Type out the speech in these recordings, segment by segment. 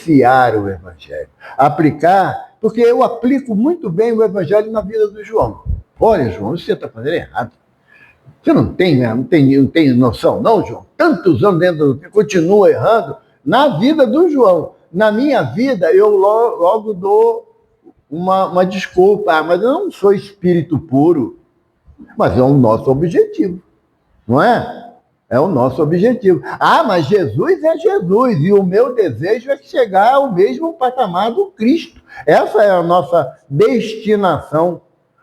vivenciar o Evangelho. Aplicar, porque eu aplico muito bem o Evangelho na vida do João. Olha, João, você está fazendo errado. Você não tem noção, não, João? Tantos anos dentro do... Continua errando na vida do João. Na minha vida, eu logo dou uma desculpa. Mas eu não sou espírito puro. Mas é o nosso objetivo, não é? É o nosso objetivo. Mas Jesus é Jesus, e o meu desejo é chegar ao mesmo patamar do Cristo. Essa é a nossa destinação.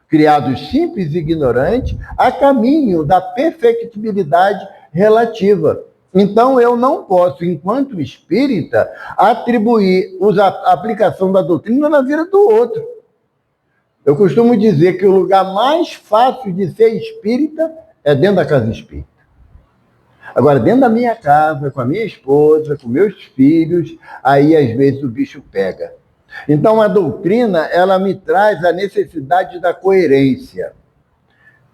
Criados simples e ignorantes, a caminho da perfectibilidade relativa. Então, eu não posso, enquanto espírita, atribuir a aplicação da doutrina na vida do outro. Eu costumo dizer que o lugar mais fácil de ser espírita é dentro da casa espírita. Agora, dentro da minha casa, com a minha esposa, com meus filhos, aí às vezes o bicho pega. Então, a doutrina, ela me traz a necessidade da coerência.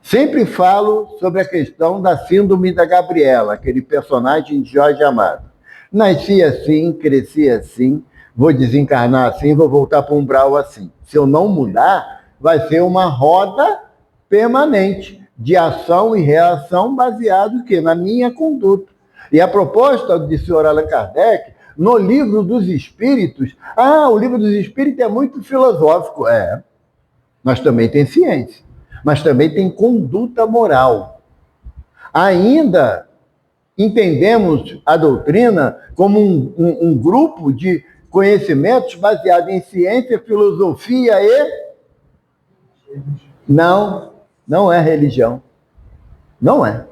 Sempre falo sobre a questão da síndrome da Gabriela, aquele personagem de Jorge Amado. Nasci assim, cresci assim, vou desencarnar assim, vou voltar para um umbral assim. Se eu não mudar, vai ser uma roda permanente de ação e reação baseado na minha conduta. E a proposta do senhor Allan Kardec, no Livro dos Espíritos, o Livro dos Espíritos é muito filosófico. Mas também tem ciência, mas também tem conduta moral. Ainda entendemos a doutrina como um grupo de conhecimentos baseado em ciência, filosofia e... Não é religião. Não é.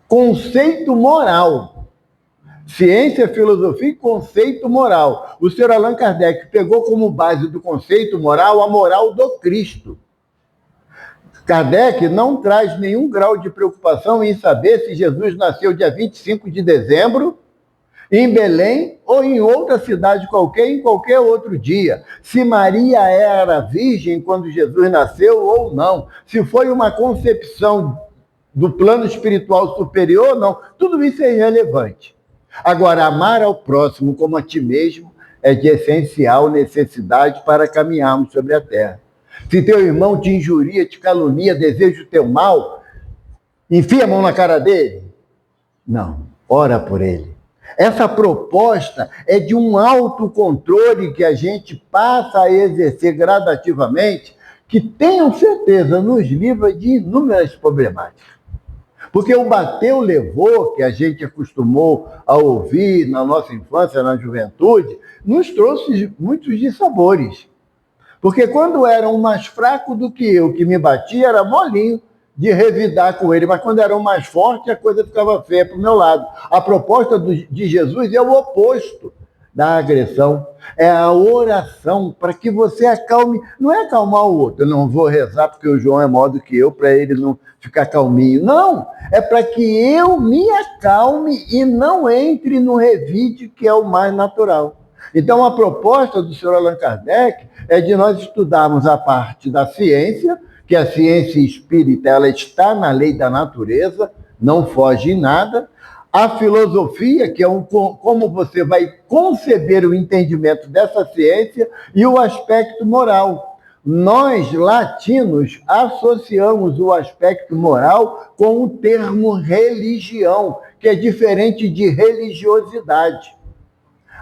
Conceito moral. Ciência, filosofia e conceito moral. O senhor Allan Kardec pegou como base do conceito moral a moral do Cristo. Kardec não traz nenhum grau de preocupação em saber se Jesus nasceu dia 25 de dezembro, em Belém ou em outra cidade qualquer, em qualquer outro dia. Se Maria era virgem quando Jesus nasceu ou não. Se foi uma concepção do plano espiritual superior ou não. Tudo isso é irrelevante. Agora, amar ao próximo como a ti mesmo é de essencial necessidade para caminharmos sobre a terra. Se teu irmão te injuria, te calunia, deseja o teu mal, enfia a mão na cara dele? Não, ora por ele. Essa proposta é de um autocontrole que a gente passa a exercer gradativamente, que tenham certeza nos livra de inúmeras problemáticas. Porque o bateu, levou, que a gente acostumou a ouvir na nossa infância, na juventude, nos trouxe muitos dissabores. Porque quando era um mais fraco do que eu, que me batia, era molinho de revidar com ele. Mas quando era um mais forte, a coisa ficava feia para o meu lado. A proposta de Jesus é o oposto da agressão. É a oração para que você acalme. Não é acalmar o outro. Eu não vou rezar porque o João é maior do que eu, para ele não ficar calminho. Não, é para que eu me acalme e não entre no revide, que é o mais natural. Então, a proposta do senhor Allan Kardec é de nós estudarmos a parte da ciência, que a ciência espírita ela está na lei da natureza, não foge em nada. A filosofia, que é como você vai conceber o entendimento dessa ciência, e o aspecto moral. Nós, latinos, associamos o aspecto moral com o termo religião, que é diferente de religiosidade.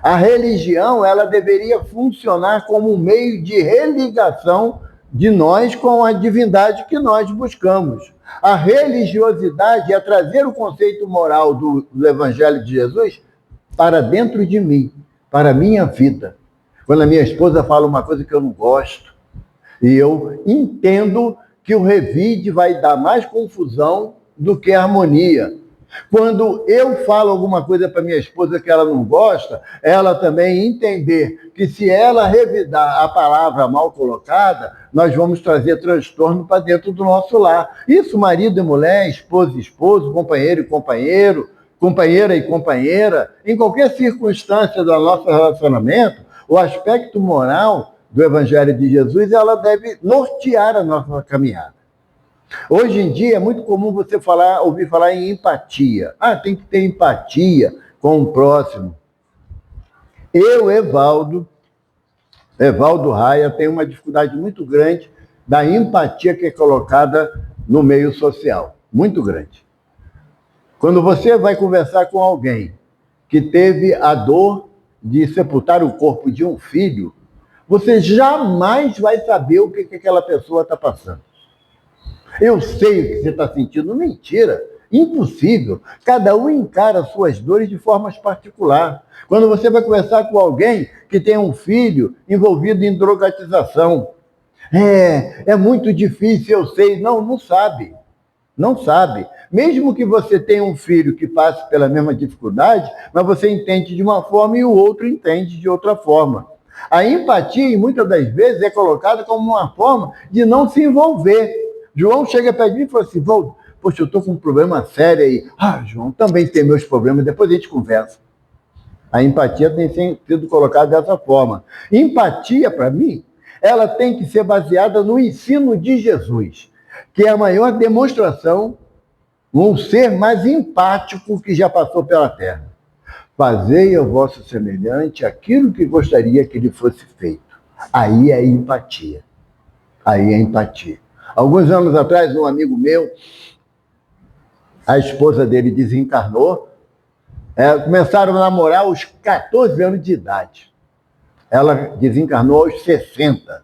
A religião, ela deveria funcionar como um meio de religação de nós com a divindade que nós buscamos. A religiosidade é trazer o conceito moral do Evangelho de Jesus para dentro de mim, para a minha vida. Quando a minha esposa fala uma coisa que eu não gosto, e eu entendo que o revide vai dar mais confusão do que harmonia. Quando eu falo alguma coisa para minha esposa que ela não gosta, ela também entender que se ela revidar a palavra mal colocada, nós vamos trazer transtorno para dentro do nosso lar. Isso, marido e mulher, esposa e esposo, companheiro e companheiro, companheira e companheira, em qualquer circunstância do nosso relacionamento, o aspecto moral do Evangelho de Jesus, ela deve nortear a nossa caminhada. Hoje em dia é muito comum você ouvir falar em empatia. Tem que ter empatia com o próximo. Evaldo Raia, tem uma dificuldade muito grande da empatia que é colocada no meio social. Muito grande. Quando você vai conversar com alguém que teve a dor de sepultar o corpo de um filho, você jamais vai saber o que aquela pessoa está passando. Eu sei o que você está sentindo. Mentira. Impossível. Cada um encara suas dores de forma particular. Quando você vai conversar com alguém que tem um filho envolvido em drogatização, é muito difícil, eu sei. Não sabe. Não sabe. Mesmo que você tenha um filho que passe pela mesma dificuldade, mas você entende de uma forma e o outro entende de outra forma. A empatia, muitas das vezes, é colocada como uma forma de não se envolver. João chega perto de mim e fala assim, poxa, eu estou com um problema sério aí. João, também tem meus problemas, depois a gente conversa. A empatia tem sido colocada dessa forma. Empatia, para mim, ela tem que ser baseada no ensino de Jesus, que é a maior demonstração, um ser mais empático que já passou pela terra. Fazei ao vosso semelhante aquilo que gostaria que lhe fosse feito. Aí é empatia. Aí é empatia. Alguns anos atrás, um amigo meu, a esposa dele desencarnou, começaram a namorar aos 14 anos de idade. Ela desencarnou aos 60.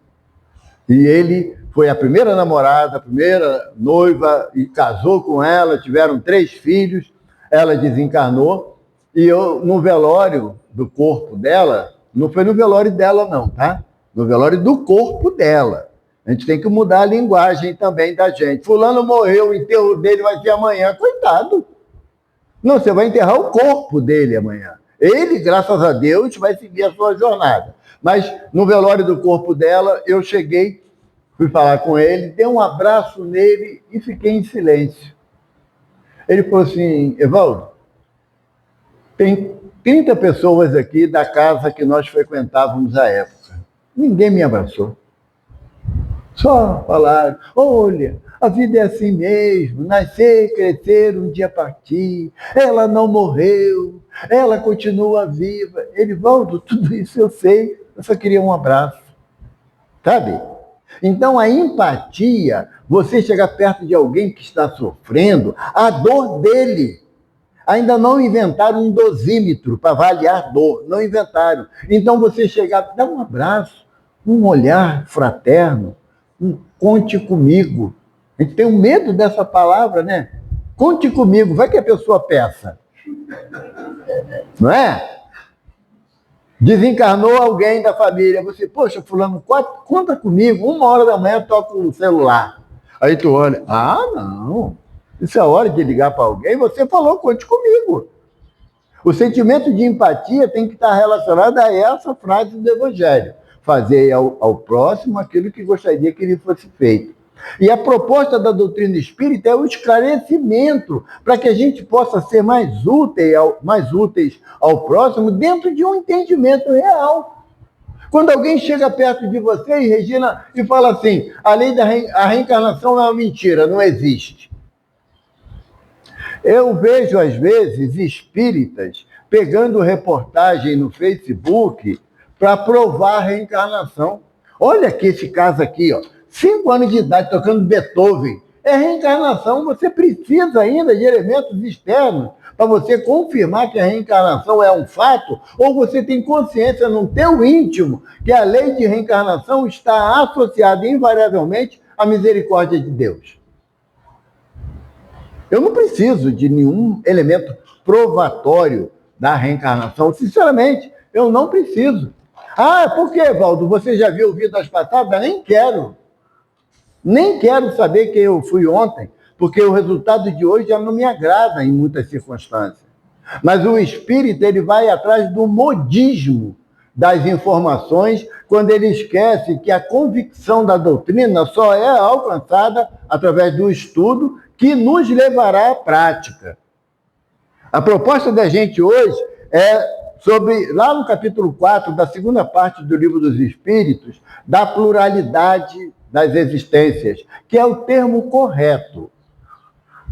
E ele foi a primeira namorada, a primeira noiva, e casou com ela, tiveram 3 filhos, ela desencarnou, e eu, no velório do corpo dela, não foi no velório dela não, tá? No velório do corpo dela. A gente tem que mudar a linguagem também da gente. Fulano morreu, o enterro dele vai ser amanhã. Coitado. Não, você vai enterrar o corpo dele amanhã. Ele, graças a Deus, vai seguir a sua jornada. Mas no velório do corpo dela, eu cheguei, fui falar com ele, dei um abraço nele e fiquei em silêncio. Ele falou assim, Evaldo, tem 30 pessoas aqui da casa que nós frequentávamos à época. Ninguém me abraçou. Só falaram, olha, a vida é assim mesmo, nascer, crescer, um dia partir, ela não morreu, ela continua viva. Evaldo, tudo isso eu sei, eu só queria um abraço, sabe? Então a empatia, você chegar perto de alguém que está sofrendo, a dor dele. Ainda não inventaram um dosímetro para avaliar dor, não inventaram. Então você chegar, dá um abraço, um olhar fraterno, conte comigo. A gente tem um medo dessa palavra, né? Conte comigo, vai que a pessoa peça. Não é? Desencarnou alguém da família, você, poxa, fulano, conta comigo, 1h da manhã toca o celular. Aí tu olha, não, isso é hora de ligar para alguém, você falou, conte comigo. O sentimento de empatia tem que estar relacionado a essa frase do Evangelho. Fazer ao próximo aquilo que gostaria que lhe fosse feito. E a proposta da doutrina espírita é o esclarecimento, para que a gente possa ser mais úteis ao próximo dentro de um entendimento real. Quando alguém chega perto de você, Regina, e fala assim, a lei da reencarnação é uma mentira, não existe. Eu vejo, às vezes, espíritas pegando reportagem no Facebook para provar a reencarnação. Olha aqui esse caso aqui, 5 anos de idade, tocando Beethoven. É reencarnação, você precisa ainda de elementos externos para você confirmar que a reencarnação é um fato, ou você tem consciência no teu íntimo que a lei de reencarnação está associada invariavelmente à misericórdia de Deus. Eu não preciso de nenhum elemento provatório da reencarnação. Sinceramente, eu não preciso. Por que, Evaldo? Você já viu vidas passadas? Nem quero. Nem quero saber quem eu fui ontem, porque o resultado de hoje já não me agrada em muitas circunstâncias. Mas o espírito, ele vai atrás do modismo das informações, quando ele esquece que a convicção da doutrina só é alcançada através do estudo que nos levará à prática. A proposta da gente hoje é sobre, lá no capítulo 4, da segunda parte do Livro dos Espíritos, da pluralidade das existências, que é o termo correto.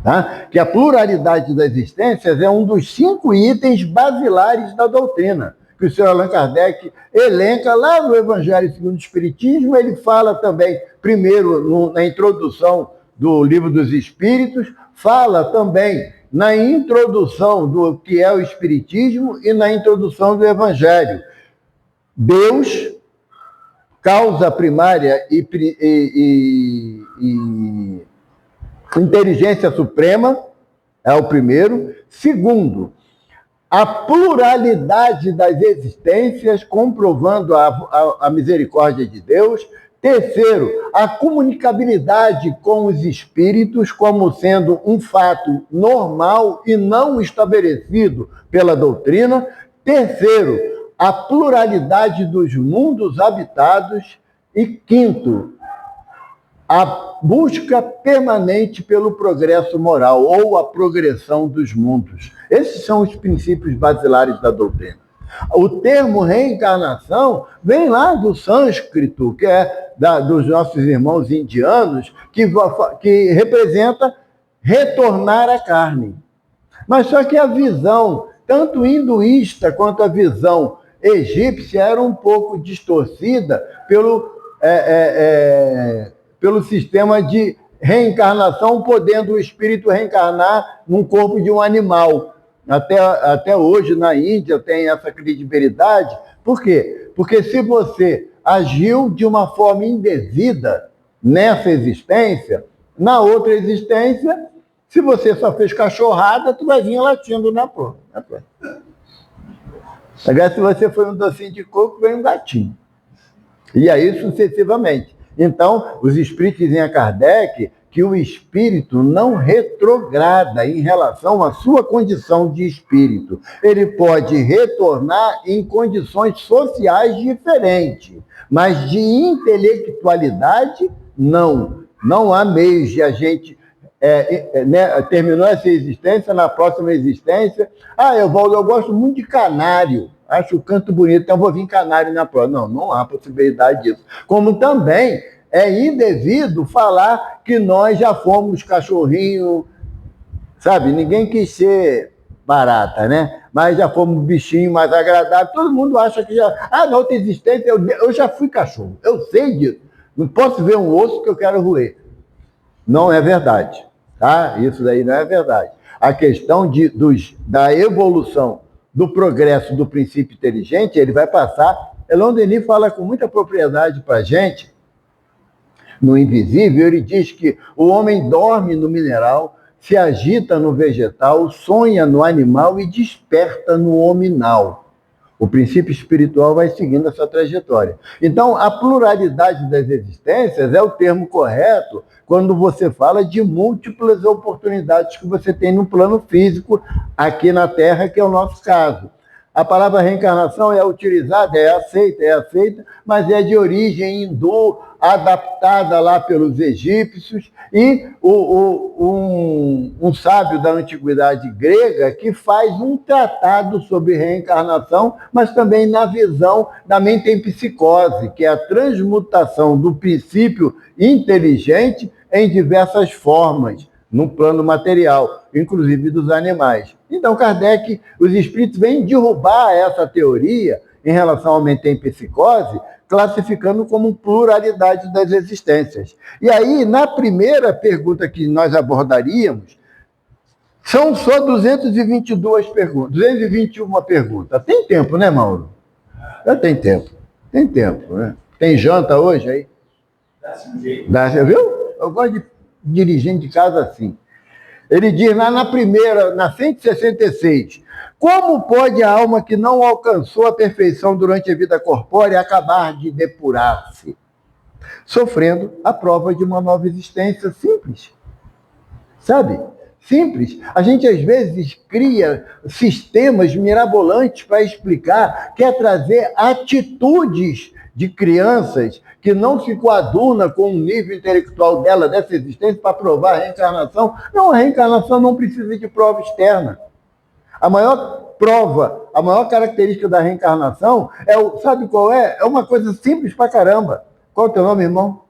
Tá? Que a pluralidade das existências é um dos 5 itens basilares da doutrina, que o senhor Allan Kardec elenca lá no Evangelho segundo o Espiritismo. Ele fala também, primeiro, na introdução do Livro dos Espíritos, fala também na introdução do que é o Espiritismo e na introdução do Evangelho. Deus, causa primária e inteligência suprema, é o primeiro. Segundo, a pluralidade das existências, comprovando a misericórdia de Deus. Terceiro, a comunicabilidade com os espíritos como sendo um fato normal e não estabelecido pela doutrina. Terceiro, a pluralidade dos mundos habitados. E quinto, a busca permanente pelo progresso moral ou a progressão dos mundos. Esses são os princípios basilares da doutrina. O termo reencarnação vem lá do sânscrito, que é dos nossos irmãos indianos, que representa retornar à carne. Mas só que a visão, tanto hinduísta quanto a visão egípcia, era um pouco distorcida pelo sistema de reencarnação, podendo o espírito reencarnar num corpo de um animal. Até hoje, na Índia, tem essa credibilidade. Por quê? Porque se você agiu de uma forma indevida nessa existência, na outra existência, se você só fez cachorrada, tu vai vir latindo na porra. Agora, se você foi um docinho de coco, vem um gatinho. E aí, sucessivamente. Então, os espíritos dizem a Kardec que o espírito não retrograda em relação à sua condição de espírito. Ele pode retornar em condições sociais diferentes, mas de intelectualidade, não. Não há meios de a gente... terminou essa existência, na próxima existência... eu gosto muito de canário. Acho o canto bonito, então vou vir canário na próxima. Não há possibilidade disso. Como também é indevido falar que nós já fomos cachorrinho, sabe? Ninguém quis ser barata, né? Mas já fomos bichinho mais agradável. Todo mundo acha que já... na outra existência eu já fui cachorro. Eu sei disso. Não posso ver um osso que eu quero roer. Não é verdade, tá? Isso daí não é verdade. A questão da evolução, do progresso do princípio inteligente, ele vai passar. Leon Denis fala com muita propriedade para a gente, no Invisível. Ele diz que o homem dorme no mineral, se agita no vegetal, sonha no animal e desperta no hominal. O princípio espiritual vai seguindo essa trajetória. Então, a pluralidade das existências é o termo correto quando você fala de múltiplas oportunidades que você tem no plano físico aqui na Terra, que é o nosso caso. A palavra reencarnação é utilizada, é aceita, mas é de origem hindu, adaptada lá pelos egípcios, e um sábio da antiguidade grega que faz um tratado sobre reencarnação, mas também na visão da metempsicose, que é a transmutação do princípio inteligente em diversas formas, no plano material, inclusive dos animais. Então, Kardec, os espíritos vêm derrubar essa teoria em relação à metempsicose, classificando como pluralidade das existências. E aí, na primeira pergunta que nós abordaríamos, são só 222 perguntas, 221 perguntas. Tem tempo, né, Mauro? Já tem tempo. Tem tempo, né? Tem janta hoje aí? Dá, viu? Eu gosto de dirigir de casa assim. Ele diz lá na primeira, na 166, como pode a alma que não alcançou a perfeição durante a vida corpórea acabar de depurar-se? Sofrendo a prova de uma nova existência simples. Sabe? Simples. A gente, às vezes, cria sistemas mirabolantes para explicar, quer trazer atitudes de crianças que não se coaduna com o nível intelectual dela, dessa existência, para provar a reencarnação. Não, a reencarnação não precisa de prova externa. A maior prova, a maior característica da reencarnação sabe qual é? É uma coisa simples pra caramba. Qual é o teu nome, irmão?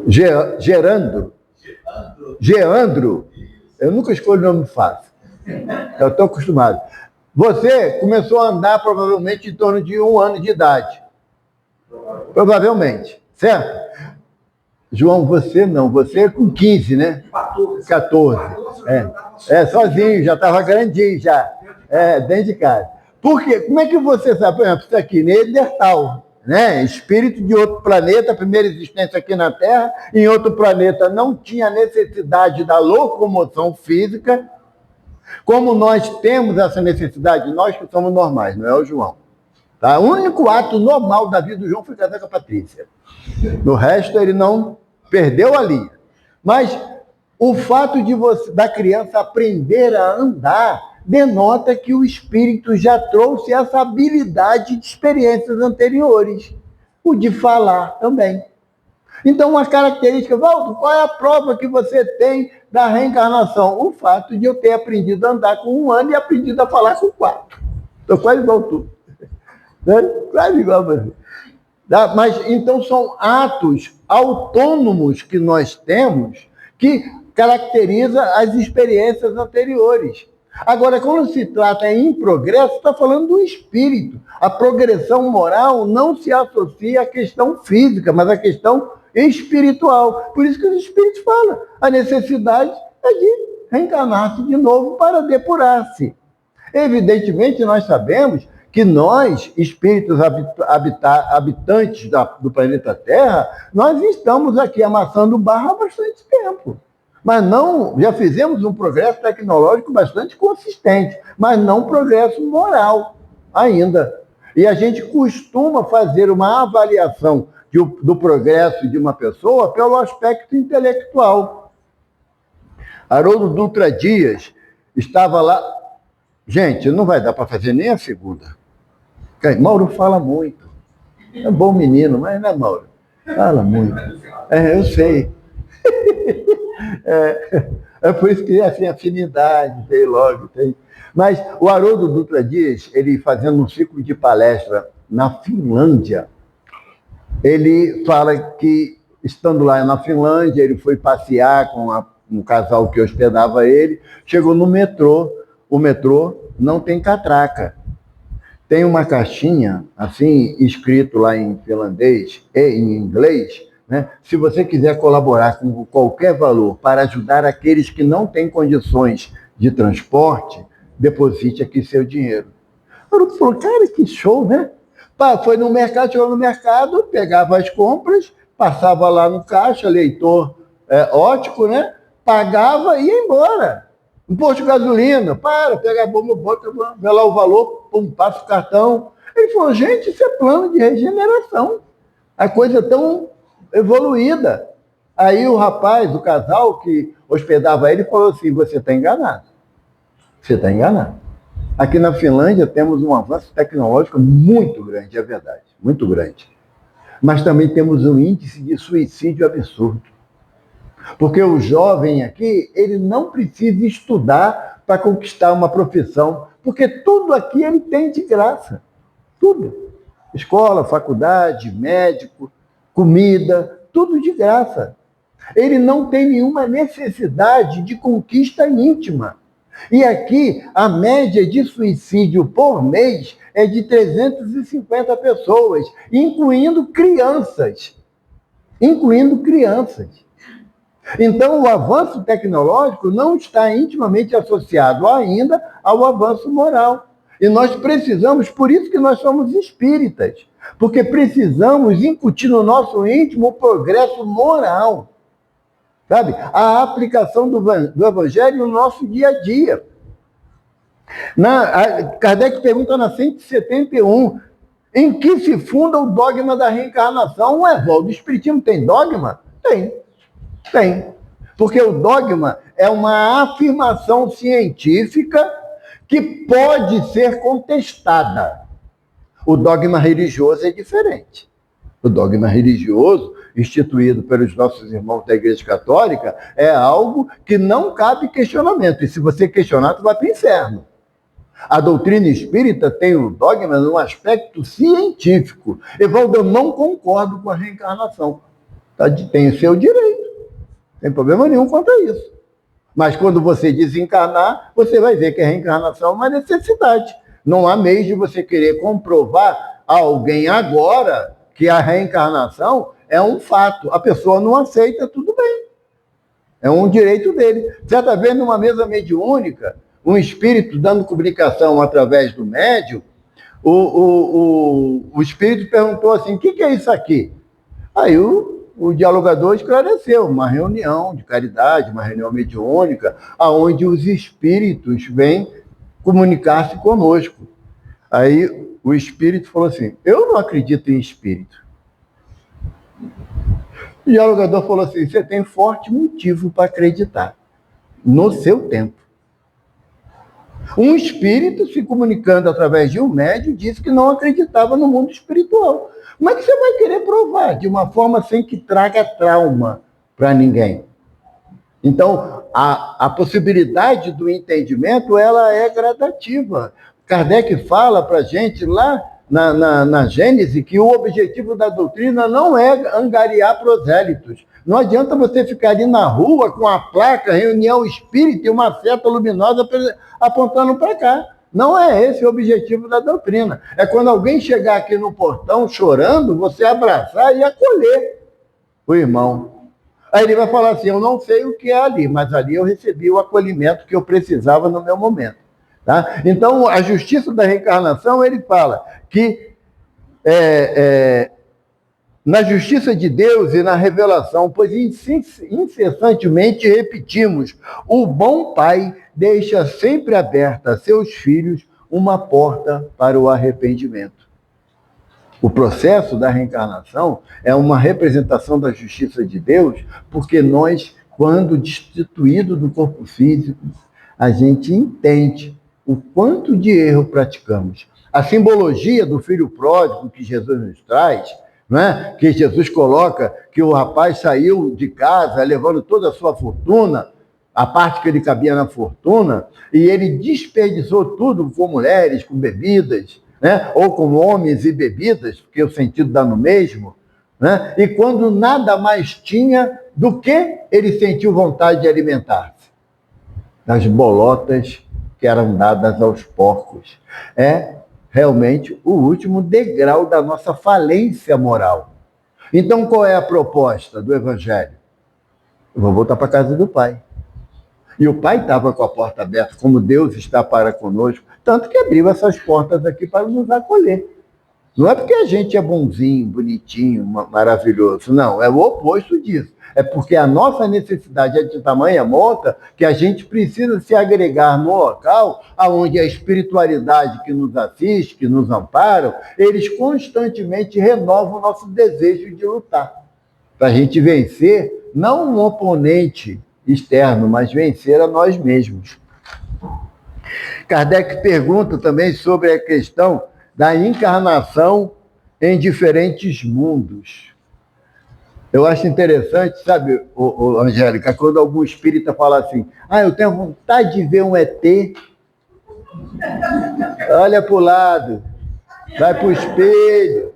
Gerandro. Geandro. Eu nunca escolho nome fácil. Eu estou acostumado. Você começou a andar provavelmente em torno de 1 ano de idade. Provavelmente, certo? João, você não, você com 15, né? 14. Sozinho, já estava grandinho já. Dentro de casa. Por quê? Como é que você sabe? Por exemplo, isso aqui, Neandertal, né? Espírito de outro planeta, primeira existência aqui na Terra, em outro planeta não tinha necessidade da locomoção física. Como nós temos essa necessidade, nós que somos normais, não é o João. Tá? O único ato normal da vida do João foi casar com a Patrícia. No resto, ele não perdeu a linha. Mas o fato de da criança aprender a andar denota que o espírito já trouxe essa habilidade de experiências anteriores. O de falar também. Então, uma característica, Valdo, qual é a prova que você tem da reencarnação? O fato de eu ter aprendido a andar com 1 ano e aprendido a falar com 4. Estou quase igual tu. Quase igual você. Mas, então, são atos autônomos que nós temos que caracteriza as experiências anteriores. Agora, quando se trata em progresso, está falando do espírito. A progressão moral não se associa à questão física, mas à questão espiritual. Por isso que os espíritos falam, a necessidade é de reencarnar-se de novo para depurar-se. Evidentemente, nós sabemos que nós, espíritos habitantes do planeta Terra, nós estamos aqui amassando barra há bastante tempo. Mas não, já fizemos um progresso tecnológico bastante consistente, mas não progresso moral ainda. E a gente costuma fazer uma avaliação do progresso de uma pessoa pelo aspecto intelectual. Haroldo Dutra Dias estava lá. Gente, não vai dar para fazer nem a segunda. Mauro fala muito. É um bom menino, mas não é, Mauro? Fala muito. Eu sei. É por isso que assim, afinidade, tem logo, tem. Mas o Haroldo Dutra Dias, ele fazendo um ciclo de palestra na Finlândia, ele fala que, estando lá na Finlândia, ele foi passear com um casal que hospedava ele, chegou no metrô, o metrô não tem catraca. Tem uma caixinha, assim, escrito lá em finlandês e em inglês, né? Se você quiser colaborar com qualquer valor para ajudar aqueles que não têm condições de transporte, deposite aqui seu dinheiro. Eu falei, cara, que show, né? Foi no mercado, chegou no mercado, pegava as compras, passava lá no caixa, leitor ótico, né? Pagava e ia embora. Um posto de gasolina, pega a bomba, vê lá o valor, passa o cartão. Ele falou, gente, isso é plano de regeneração. A coisa é tão evoluída. Aí o rapaz, o casal que hospedava ele, falou assim, você está enganado. Você está enganado. Aqui na Finlândia temos um avanço tecnológico muito grande, é verdade, muito grande. Mas também temos um índice de suicídio absurdo. Porque o jovem aqui, ele não precisa estudar para conquistar uma profissão, porque tudo aqui ele tem de graça. Tudo. Escola, faculdade, médico, comida, tudo de graça. Ele não tem nenhuma necessidade de conquista íntima. E aqui, a média de suicídio por mês é de 350 pessoas, incluindo crianças. Incluindo crianças. Então, o avanço tecnológico não está intimamente associado ainda ao avanço moral. E nós precisamos, por isso que nós somos espíritas, porque precisamos incutir no nosso íntimo o progresso moral. Sabe? A aplicação do Evangelho no nosso dia a dia. Kardec pergunta na 171, em que se funda o dogma da reencarnação? Evaldo, o Espiritismo tem dogma? Tem. Porque o dogma é uma afirmação científica que pode ser contestada. O dogma religioso é diferente. O dogma religioso, instituído pelos nossos irmãos da Igreja Católica, é algo que não cabe questionamento. E se você questionar, tu vai para o inferno. A doutrina espírita tem o dogma num aspecto científico. Evaldo, eu não concordo com a reencarnação. Tem o seu direito. Não tem problema nenhum quanto a isso. Mas quando você desencarnar, você vai ver que a reencarnação é uma necessidade. Não há meio de você querer comprovar a alguém agora que a reencarnação é um fato. A pessoa não aceita, tudo bem. É um direito dele. Certa vez, numa mesa mediúnica, um espírito dando comunicação através do médium, o espírito perguntou assim, o que é isso aqui? Aí o dialogador esclareceu, uma reunião de caridade, uma reunião mediúnica, onde os espíritos vêm comunicar-se conosco. Aí o espírito falou assim, eu não acredito em espírito. O dialogador falou assim, você tem forte motivo para acreditar, no seu tempo. Um espírito se comunicando através de um médium disse que não acreditava no mundo espiritual. Como é que você vai querer provar de uma forma sem que traga trauma para ninguém? Então, a possibilidade do entendimento, ela é gradativa. Kardec fala para a gente lá na Gênese que o objetivo da doutrina não é angariar prosélitos. Não adianta você ficar ali na rua com a placa, reunião espírita e uma seta luminosa apontando para cá. Não é esse o objetivo da doutrina. É quando alguém chegar aqui no portão chorando, você abraçar e acolher o irmão. Aí ele vai falar assim, eu não sei o que é ali, mas ali eu recebi o acolhimento que eu precisava no meu momento. Tá? Então, a justiça da reencarnação, ele fala que na justiça de Deus e na revelação, pois incessantemente repetimos, o bom Pai deixa sempre aberta a seus filhos uma porta para o arrependimento. O processo da reencarnação é uma representação da justiça de Deus, porque nós, quando destituídos do corpo físico, a gente entende o quanto de erro praticamos. A simbologia do filho pródigo que Jesus nos traz, né? Que Jesus coloca que o rapaz saiu de casa levando toda a sua fortuna, a parte que ele cabia na fortuna, e ele desperdiçou tudo com mulheres, com bebidas, né? Ou com homens e bebidas, porque o sentido dá no mesmo, né? E quando nada mais tinha, do que ele sentiu vontade de alimentar-se? Das bolotas que eram dadas aos porcos. É realmente o último degrau da nossa falência moral. Então, qual é a proposta do Evangelho? Eu vou voltar para a casa do Pai. E o Pai estava com a porta aberta, como Deus está para conosco, tanto que abriu essas portas aqui para nos acolher. Não é porque a gente é bonzinho, bonitinho, maravilhoso. Não, é o oposto disso. É porque a nossa necessidade é de tamanha monta que a gente precisa se agregar no local onde a espiritualidade que nos assiste, que nos amparam, eles constantemente renovam o nosso desejo de lutar. Para a gente vencer, não um oponente externo, mas vencer a nós mesmos. Kardec pergunta também sobre a questão da encarnação em diferentes mundos. Eu acho interessante, sabe, Angélica, quando algum espírita fala assim, eu tenho vontade de ver um ET, olha para o lado, vai para o espelho,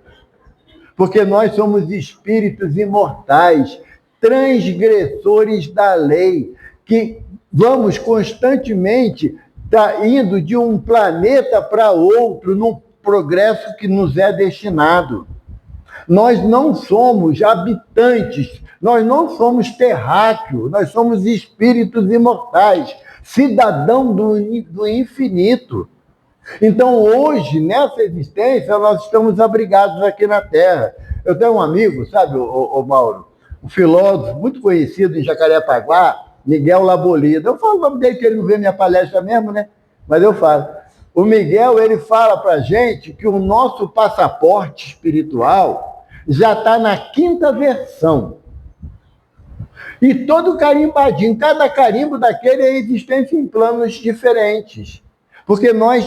porque nós somos espíritos imortais, transgressores da lei, que vamos constantemente indo de um planeta para outro, num progresso que nos é destinado. Nós não somos habitantes, nós não somos terráqueos, nós somos espíritos imortais, cidadão do infinito. Então, hoje, nessa existência, nós estamos abrigados aqui na Terra. Eu tenho um amigo, sabe, o Mauro, um filósofo muito conhecido em Jacarepaguá, Miguel Labolida. Eu falo o nome dele, que ele não vê minha palestra mesmo, né? Mas eu falo. O Miguel, ele fala para a gente que o nosso passaporte espiritual já está na 5ª versão. E todo carimbadinho, cada carimbo daquele é existência em planos diferentes. Porque nós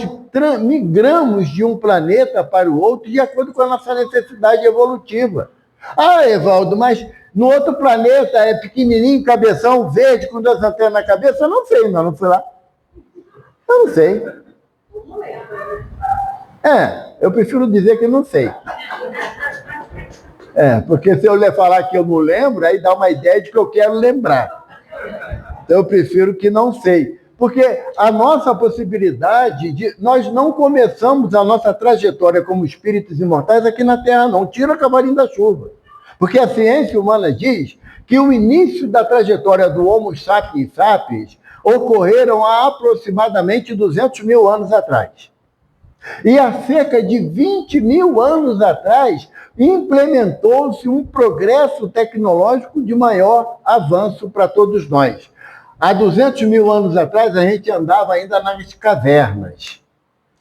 migramos de um planeta para o outro de acordo com a nossa necessidade evolutiva. Evaldo, mas no outro planeta é pequenininho, cabeção, verde, com 2 antenas na cabeça? Eu não sei, não fui lá. Eu não sei. Eu prefiro dizer que não sei. Porque se eu lhe falar que eu não lembro, aí dá uma ideia de que eu quero lembrar. Eu prefiro que não sei. Porque a nossa possibilidade de... Nós não começamos a nossa trajetória como espíritos imortais aqui na Terra, não. Tira cavalinho da chuva. Porque a ciência humana diz que o início da trajetória do Homo sapiens sapiens ocorreram há aproximadamente 200 mil anos atrás. E há cerca de 20 mil anos atrás, implementou-se um progresso tecnológico de maior avanço para todos nós. Há 200 mil anos atrás, a gente andava ainda nas cavernas,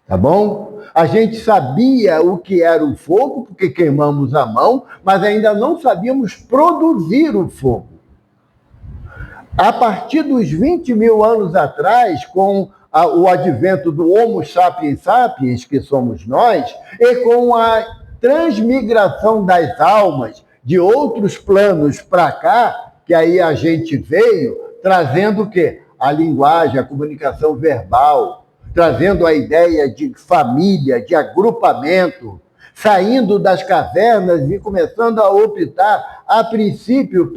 tá bom? A gente sabia o que era o fogo, porque queimamos a mão, mas ainda não sabíamos produzir o fogo. A partir dos 20 mil anos atrás, com o advento do Homo sapiens sapiens, que somos nós, e com a transmigração das almas de outros planos para cá, que aí a gente veio, trazendo o quê? A linguagem, a comunicação verbal, trazendo a ideia de família, de agrupamento, saindo das cavernas e começando a optar, a princípio,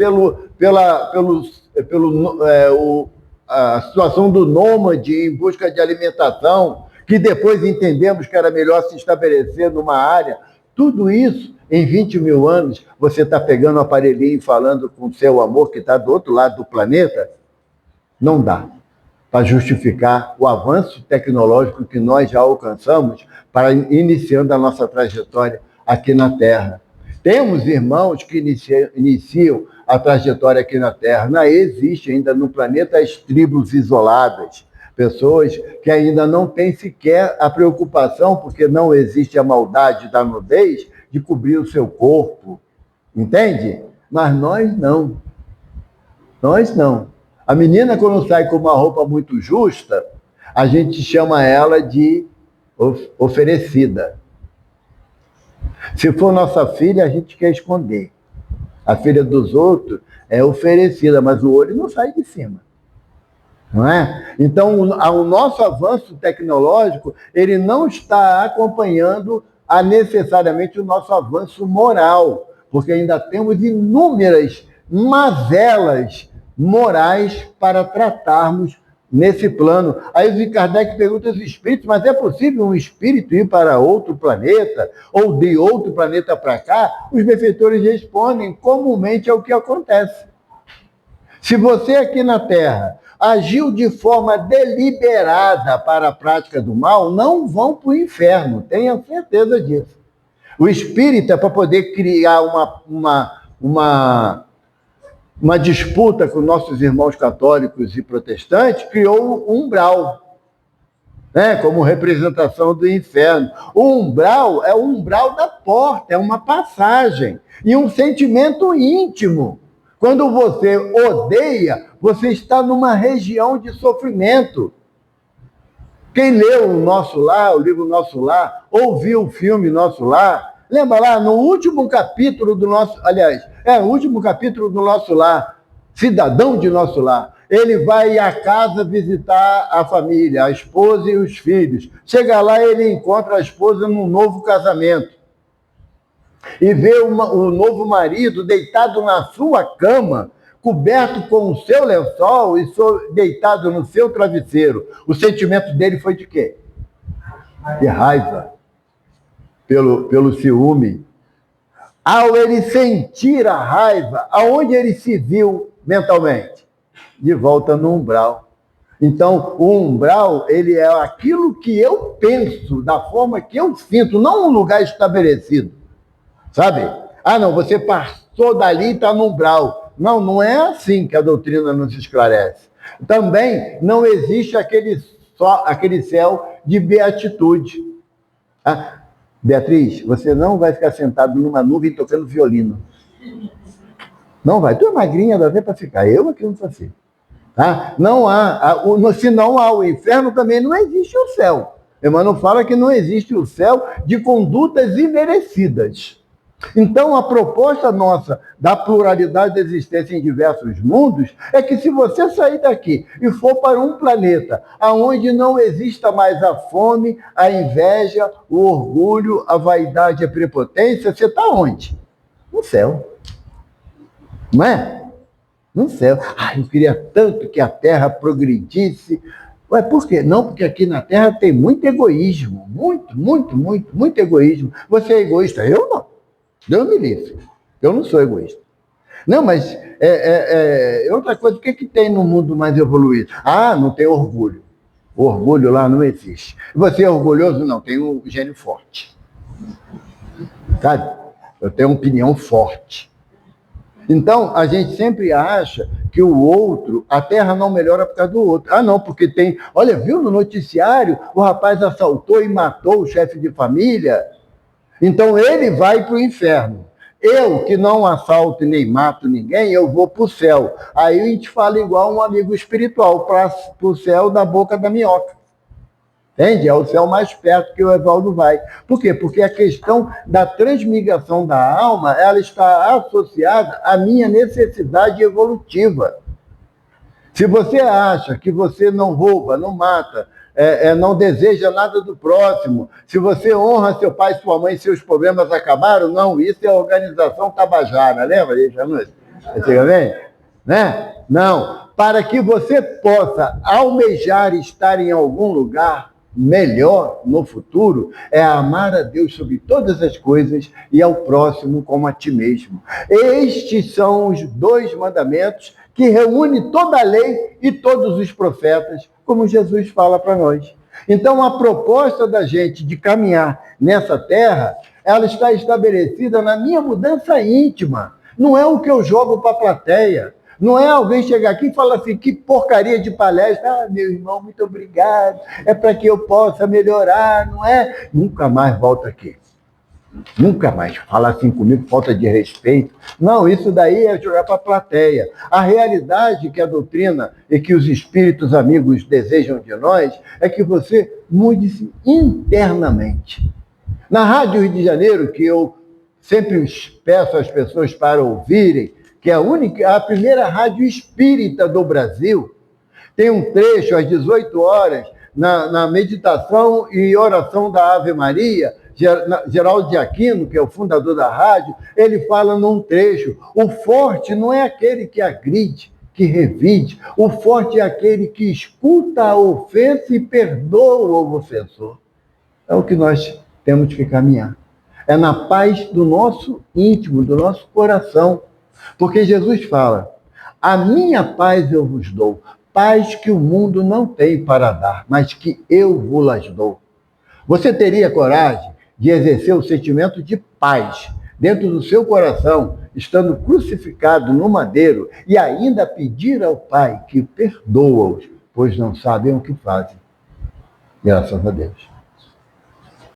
a situação do nômade em busca de alimentação, que depois entendemos que era melhor se estabelecer numa área. Tudo isso, em 20 mil anos, você está pegando o aparelhinho e falando com o seu amor que está do outro lado do planeta? Não dá para justificar o avanço tecnológico que nós já alcançamos para iniciando a nossa trajetória aqui na Terra. Temos irmãos que iniciam a trajetória aqui na Terra. Não existe ainda no planeta as tribos isoladas, pessoas que ainda não têm sequer a preocupação, porque não existe a maldade da nudez, de cobrir o seu corpo. Entende? Mas nós não. Nós não. A menina, quando sai com uma roupa muito justa, a gente chama ela de oferecida. Se for nossa filha, a gente quer esconder. A filha dos outros é oferecida, mas o olho não sai de cima. Não é? Então, o nosso avanço tecnológico, ele não está acompanhando necessariamente o nosso avanço moral, porque ainda temos inúmeras mazelas morais para tratarmos nesse plano. Aí o Kardec pergunta aos espíritos, mas é possível um espírito ir para outro planeta, ou de outro planeta para cá? Os benfeitores respondem, comumente é o que acontece. Se você aqui na Terra agiu de forma deliberada para a prática do mal, não vão para o inferno, tenha certeza disso. O espírita, para poder criar uma disputa com nossos irmãos católicos e protestantes, criou um umbral, né, como representação do inferno. O umbral é o umbral da porta, é uma passagem e um sentimento íntimo. Quando você odeia, você está numa região de sofrimento. Quem leu o Nosso Lar, o livro Nosso Lar, ou viu o filme Nosso Lar, lembra lá, no último capítulo do nosso... Aliás, o último capítulo do Nosso Lar, Cidadão de Nosso Lar. Ele vai à casa visitar a família, a esposa e os filhos. Chega lá, ele encontra a esposa num novo casamento. E vê o novo marido deitado na sua cama, coberto com o seu lençol e deitado no seu travesseiro. O sentimento dele foi de quê? De raiva. Pelo ciúme. Ao ele sentir a raiva, aonde ele se viu mentalmente? De volta no umbral. Então, o umbral, ele é aquilo que eu penso, da forma que eu sinto, não um lugar estabelecido. Sabe? Ah, não, você passou dali e está no umbral. Não, não é assim que a doutrina nos esclarece. Também não existe aquele céu de beatitude. Ah, Beatriz, você não vai ficar sentado numa nuvem tocando violino. Não vai. Tu é magrinha, dá até para ficar. Eu aqui não faço. Tá? Não há. Se não há o inferno, também não existe o céu. Emmanuel fala que não existe o céu de condutas imerecidas. Então, a proposta nossa da pluralidade da existência em diversos mundos é que se você sair daqui e for para um planeta onde não exista mais a fome, a inveja, o orgulho, a vaidade e a prepotência, você está onde? No céu. Não é? No céu. Eu queria tanto que a Terra progredisse. Ué, por quê? Não, porque aqui na Terra tem muito egoísmo. Muito egoísmo. Você é egoísta? Eu não. Deus me livre. Eu não sou egoísta. Não, mas outra coisa, o que tem no mundo mais evoluído? Não tem orgulho. O orgulho lá não existe. Você é orgulhoso? Não, tem um gênio forte. Sabe? Eu tenho uma opinião forte. Então, a gente sempre acha que o outro, a Terra não melhora por causa do outro. Não, porque tem... Olha, viu no noticiário, o rapaz assaltou e matou o chefe de família? Então, ele vai para o inferno. Eu, que não assalto nem mato ninguém, eu vou para o céu. Aí a gente fala igual um amigo espiritual, para o céu da boca da minhoca. Entende? É o céu mais perto que o Evaldo vai. Por quê? Porque a questão da transmigração da alma, ela está associada à minha necessidade evolutiva. Se você acha que você não rouba, não mata, não deseja nada do próximo, se você honra seu pai e sua mãe, seus problemas acabaram, não, isso é a organização Tabajara, lembra disso, antigamente? Né? Não, para que você possa almejar estar em algum lugar melhor no futuro, é amar a Deus sobre todas as coisas e ao próximo como a ti mesmo. Estes são os 2 mandamentos que reúne toda a lei e todos os profetas, como Jesus fala para nós. Então, a proposta da gente de caminhar nessa terra, ela está estabelecida na minha mudança íntima. Não é o que eu jogo para a plateia. Não é alguém chegar aqui e falar assim, que porcaria de palestra. Meu irmão, muito obrigado. É para que eu possa melhorar, não é? Nunca mais volta aqui. Nunca mais fala assim comigo, falta de respeito. Não, isso daí é jogar para a plateia. A realidade que a doutrina e que os espíritos amigos desejam de nós é que você mude-se internamente. Na Rádio Rio de Janeiro, que eu sempre peço às pessoas para ouvirem, que é a primeira rádio espírita do Brasil, tem um trecho às 18 horas, na meditação e oração da Ave Maria, Geraldo de Aquino, que é o fundador da rádio, ele fala num trecho, o forte não é aquele que agride, que revide, o forte é aquele que escuta a ofensa e perdoa o ofensor. É o que nós temos que caminhar. É na paz do nosso íntimo, do nosso coração. Porque Jesus fala, a minha paz eu vos dou, paz que o mundo não tem para dar, mas que eu vos dou. Você teria coragem de exercer o sentimento de paz dentro do seu coração, estando crucificado no madeiro, e ainda pedir ao Pai que perdoa-os, pois não sabem o que fazem. Graças a Deus.